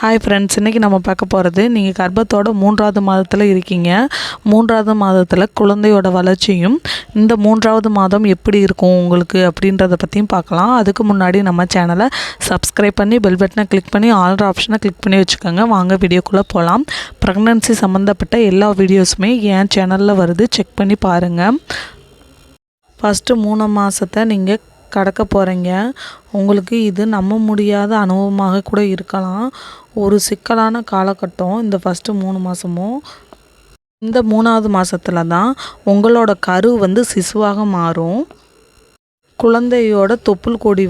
Hi friends, இன்றைக்கி நம்ம பார்க்க போகிறது, நீங்கள் கர்ப்பத்தோட 3வது மாதத்தில் இருக்கீங்க. 3வது மாதத்தில் குழந்தையோட வளர்ச்சியும் இந்த 3வது மாதம் எப்படி இருக்கும் உங்களுக்கு அப்படின்றத பற்றியும் பார்க்கலாம். அதுக்கு முன்னாடி நம்ம சேனலை சப்ஸ்கிரைப் பண்ணி பெல் பட்டனை கிளிக் பண்ணி ஆல்ற ஆப்ஷனை கிளிக் பண்ணி வச்சுக்கோங்க. வாங்க வீடியோக்குள்ளே போகலாம். ப்ரெக்னன்சி சம்மந்தப்பட்ட எல்லா வீடியோஸுமே என் சேனலில் வருது, செக் பண்ணி பாருங்கள். ஃபஸ்ட்டு 3 மாதத்தை நீங்கள் கடக்க போகிறீங்க. உங்களுக்கு இது நம்ப முடியாத அனுபவமாக கூட இருக்கலாம். ஒரு சிக்கலான காலகட்டம் இந்த ஃபஸ்ட்டு 3 மாதமும். இந்த 3வது மாதத்தில் தான் உங்களோட கரு சிசுவாக மாறும். குழந்தையோட தொப்புள் கொடி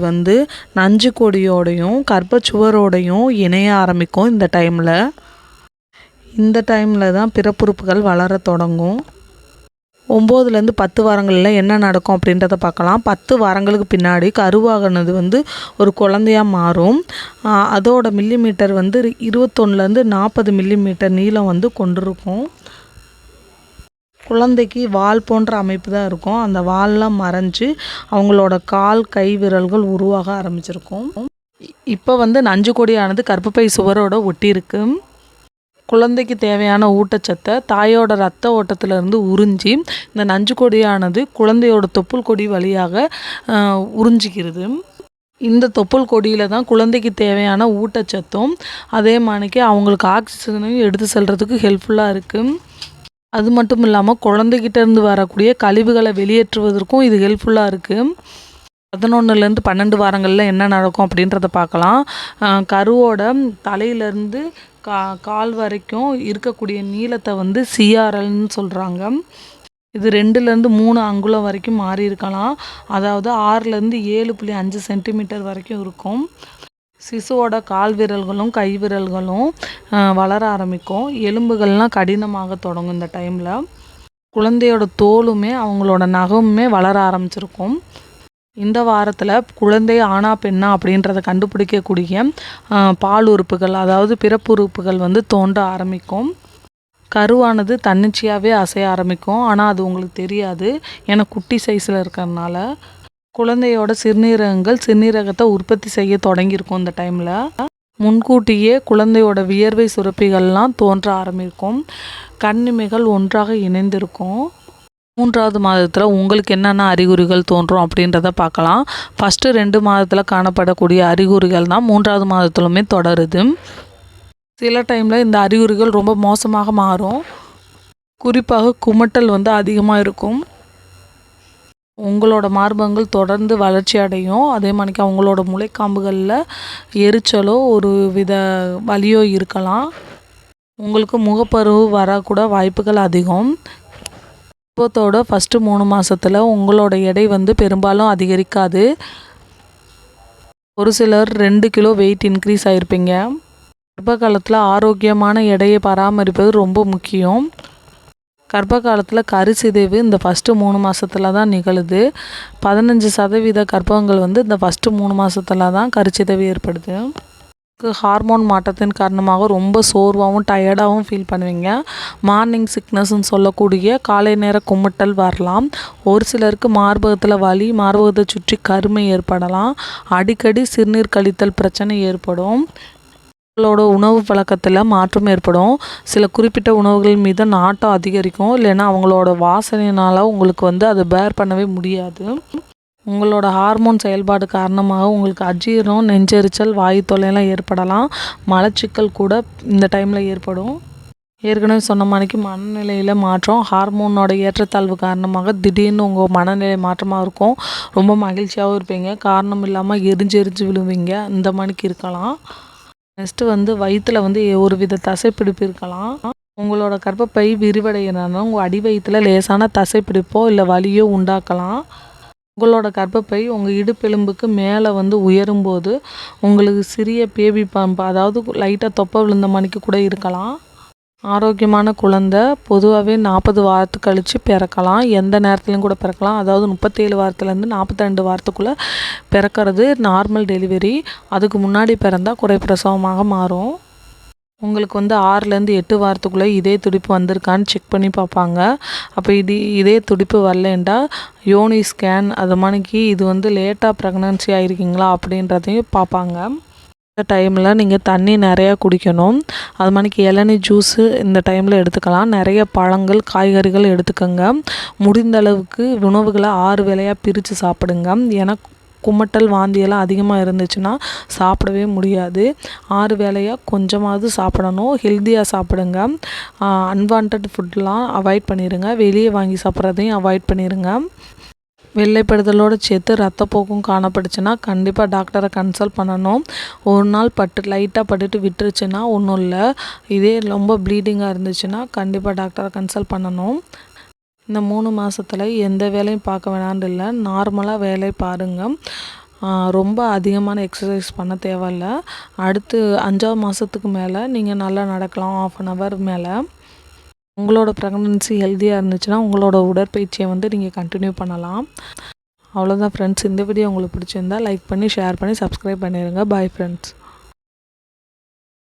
நஞ்சு கொடியோடையும் கர்ப்பச்சுவரோடையும் இணைய ஆரம்பிக்கும். இந்த டைமில் தான் பிறப்புறுப்புகள் வளர தொடங்கும். 9லேருந்து 10 வாரங்களில் என்ன நடக்கும் அப்படின்றத பார்க்கலாம். 10 வாரங்களுக்கு பின்னாடி கருவாகனது ஒரு குழந்தையாக மாறும். அதோட மில்லிமீட்டர் 21லேருந்து 40 மில்லிமீட்டர் நீளம் கொண்டிருக்கும். குழந்தைக்கு வால் போன்ற அமைப்பு தான் இருக்கும். அந்த வால்லாம் மறைஞ்சு அவங்களோட கால் கை விரல்கள் உருவாக ஆரம்பிச்சிருக்கும். இப்போ நஞ்சு கொடியானது கர்ப்பப்பை சுவரோட ஒட்டியிருக்கு. குழந்தைக்கு தேவையான ஊட்டச்சத்தை தாயோட ரத்த ஓட்டத்திலிருந்து உறிஞ்சி இந்த நஞ்சு கொடியானது குழந்தையோட தொப்புள் கொடி வழியாக உறிஞ்சிக்கிறது. இந்த தொப்புள் கொடியில் தான் குழந்தைக்கு தேவையான ஊட்டச்சத்தும் அதே மாதிரிக்கு அவங்களுக்கு ஆக்சிஜனையும் எடுத்து செல்கிறதுக்கு ஹெல்ப்ஃபுல்லாக இருக்குது. அது மட்டும் இல்லாமல் குழந்தைகிட்டேருந்து வரக்கூடிய கழிவுகளை வெளியேற்றுவதற்கும் இது ஹெல்ப்ஃபுல்லாக இருக்குது. 11லேருந்து 12 வாரங்களில் என்ன நடக்கும் அப்படின்றத பார்க்கலாம். கருவோட தலையிலேருந்து கால் வரைக்கும் இருக்கக்கூடிய நீளத்தை சிஆர்எல்னு சொல்கிறாங்க. இது 2லேருந்து 3 அங்குலம் வரைக்கும் மாறி இருக்கலாம். அதாவது 6லேருந்து 7.5 சென்டிமீட்டர் வரைக்கும் இருக்கும். சிசுவோட கால் விரல்களும் கை விரல்களும் வளர ஆரம்பிக்கும். எலும்புகள்லாம் கடினமாக தொடங்கும். இந்த டைமில் குழந்தையோட தோலுமே அவங்களோட நகமுமே வளர ஆரம்பிச்சிருக்கும். இந்த வாரத்தில் குழந்தை ஆணா பெண்ணா அப்படின்றத கண்டுபிடிக்கக்கூடிய பால் உறுப்புகள், அதாவது பிறப்புறுப்புகள் தோன்ற ஆரம்பிக்கும். கருவானது தன்னிச்சையாகவே அசைய ஆரம்பிக்கும். ஆனால் அது உங்களுக்கு தெரியாது, ஏன்னா குட்டி சைஸில் இருக்கிறதுனால. குழந்தையோட சிறுநீரகத்தை உற்பத்தி செய்ய தொடங்கியிருக்கும். இந்த டைமில் முன்கூட்டியே குழந்தையோட வியர்வை சுரப்பிகள்லாம் தோன்ற ஆரம்பிக்கும். கண்ணிமைகள் ஒன்றாக இணைந்திருக்கும். 3வது மாதத்தில் உங்களுக்கு என்னென்ன அறிகுறிகள் தோன்றும் அப்படின்றத பார்க்கலாம். ஃபஸ்ட்டு 2 மாதத்தில் காணப்படக்கூடிய அறிகுறிகள் தான் 3வது மாதத்துலையுமே தொடருது. சில டைமில் இந்த அறிகுறிகள் ரொம்ப மோசமாக மாறும். குறிப்பாக குமட்டல் அதிகமாக இருக்கும். உங்களோட மார்பகங்கள் தொடர்ந்து வளர்ச்சி அடையும். அதே மாதிரிக்கு அவங்களோட முளைக்காம்புகளில் எரிச்சலோ ஒரு வித வலியோ இருக்கலாம். உங்களுக்கு முகப்பருவு வரக்கூட வாய்ப்புகள் அதிகம். கர்ப்பத்தோட ஃபஸ்ட்டு 3 மாதத்தில் உங்களோட எடை பெரும்பாலும் அதிகரிக்காது. ஒரு சிலர் 2 கிலோ வெயிட் இன்க்ரீஸ் ஆகிருப்பீங்க. கர்ப்ப காலத்தில் ஆரோக்கியமான எடையை பராமரிப்பது ரொம்ப முக்கியம். கர்ப்ப காலத்தில் கருச்சிதைவு இந்த ஃபஸ்ட்டு 3 மாதத்தில் தான் நிகழுது. 15% கர்ப்பங்கள் இந்த ஃபஸ்ட்டு 3 மாதத்தில் தான் கருச்சிதைவு ஏற்படுது. ஹார்மோன் மாற்றத்தின் காரணமாக ரொம்ப சோர்வாகவும் டயர்டாகவும் ஃபீல் பண்ணுவீங்க. மார்னிங் சிக்னஸ்ன்னு சொல்லக்கூடிய காலை நேர குமட்டல் வரலாம். ஒரு சிலருக்கு மார்பகத்தில் வலி, மார்பகத்தை சுற்றி கருமை ஏற்படலாம். அடிக்கடி சிறுநீர் கழித்தல் பிரச்சனை ஏற்படும். உங்களோட உணவு பழக்கத்தில் மாற்றம் ஏற்படும். சில குறிப்பிட்ட உணவுகள் மீது நாட்டம் அதிகரிக்கும். இல்லைன்னா அவங்களோட வாசனையினால் உங்களுக்கு அதை பேர் பண்ணவே முடியாது. உங்களோட ஹார்மோன் செயல்பாடு காரணமாக உங்களுக்கு அஜீரணம், நெஞ்செரிச்சல், வாயு தொல்லையெல்லாம் ஏற்படலாம். மலச்சிக்கல் கூட இந்த டைமில் ஏற்படும். ஏற்கனவே சொன்ன மாதிரிக்கு மனநிலையில் மாற்றம், ஹார்மோனோட ஏற்றத்தாழ்வு காரணமாக திடீர்னு உங்கள் மனநிலை மாற்றமாக இருக்கும். ரொம்ப மகிழ்ச்சியாகவும் இருப்பீங்க. காரணம் இல்லாமல் எரிஞ்சு விழுவீங்க. இந்த மாதிரிக்கு இருக்கலாம். நெக்ஸ்ட்டு வயிற்றில் ஒரு வித தசைப்பிடிப்பு இருக்கலாம். உங்களோட கர்ப்பப்பை விரிவடைகிறனால உங்கள் அடி வயிற்றில் லேசான தசைப்பிடிப்போ இல்லை வலியோ உண்டாக்கலாம். உங்களோட கர்ப்பப்பை உங்கள் இடுப்பெலும்புக்கு மேலே உயரும்போது உங்களுக்கு சிறிய பேபி பம்ப், அதாவது லைட்டாக தொப்பை விழுந்த மணிக்கு கூட இருக்கலாம். ஆரோக்கியமான குழந்தை பொதுவாகவே 40 வாரத்துக்கு கழித்து பிறக்கலாம். எந்த நேரத்துலையும் கூட பிறக்கலாம். அதாவது 37 வாரத்துலேருந்து 42 வாரத்துக்குள்ளே பிறக்கிறது நார்மல் டெலிவரி. அதுக்கு முன்னாடி பிறந்தால் குறைப்பிரசவமாக மாறும். உங்களுக்கு 6லேருந்து 8 வாரத்துக்குள்ளே இதே துடிப்பு வந்திருக்கான்னு செக் பண்ணி பார்ப்பாங்க. அப்போ இதே துடிப்பு வரலேண்டா யோனி ஸ்கேன் அது மாதிரிக்கு இது லேட்டாக ப்ரெக்னன்சி ஆகிருக்கீங்களா அப்படின்றதையும் பார்ப்பாங்க. டைமில் நீங்கள் தண்ணி நிறையா குடிக்கணும். அது மாதிரிக்கு இளநீ ஜூஸு இந்த டைமில் எடுத்துக்கலாம். நிறைய பழங்கள் காய்கறிகள் எடுத்துக்கோங்க. முடிந்த அளவுக்கு உணவுகளை 6 வேளையாக பிரித்து சாப்பிடுங்க. ஏன்னா குமட்டல் வாந்தியெல்லாம் அதிகமாக இருந்துச்சுன்னா சாப்பிடவே முடியாது. 6 வேளையாக கொஞ்சமாவது சாப்பிடணும். ஹெல்த்தியாக சாப்பிடுங்க. அன்வான்ட் ஃபுட்லாம் அவாய்ட் பண்ணிடுங்க. வெளியே வாங்கி சாப்பிட்றதையும் அவாய்ட் பண்ணிடுங்க. வெள்ளைப்படுதலோடு சேர்த்து ரத்தப்போக்கும் காணப்பட்டுச்சுன்னா கண்டிப்பாக டாக்டரை கன்சல்ட் பண்ணணும். ஒரு நாள் லைட்டாக பட்டுட்டு விட்டுருச்சுன்னா ஒன்றும் இல்லை. இதே ரொம்ப ப்ளீடிங்காக இருந்துச்சுன்னா கண்டிப்பாக டாக்டரை கன்சல்ட் பண்ணணும். இந்த 3 மாதத்தில் எந்த வேலையும் பார்க்க வேணான்னு இல்லை, நார்மலாக வேலை பாருங்கள். ரொம்ப அதிகமான எக்ஸசைஸ் பண்ண தேவையில்ல. அடுத்து 5ஆவது மாதத்துக்கு மேலே நீங்கள் நல்லா நடக்கலாம், 1/2 hour மேலே. உங்களோட ப்ரெக்னன்சி ஹெல்த்தியாக இருந்துச்சுன்னா உங்களோட உடற்பயிற்சியை நீங்கள் கண்டினியூ பண்ணலாம். அவ்வளோதான் ஃப்ரெண்ட்ஸ். இந்த வீடியோ உங்களுக்கு பிடிச்சிருந்தா லைக் பண்ணி ஷேர் பண்ணி சப்ஸ்கிரைப் பண்ணிடுங்க. Bye friends.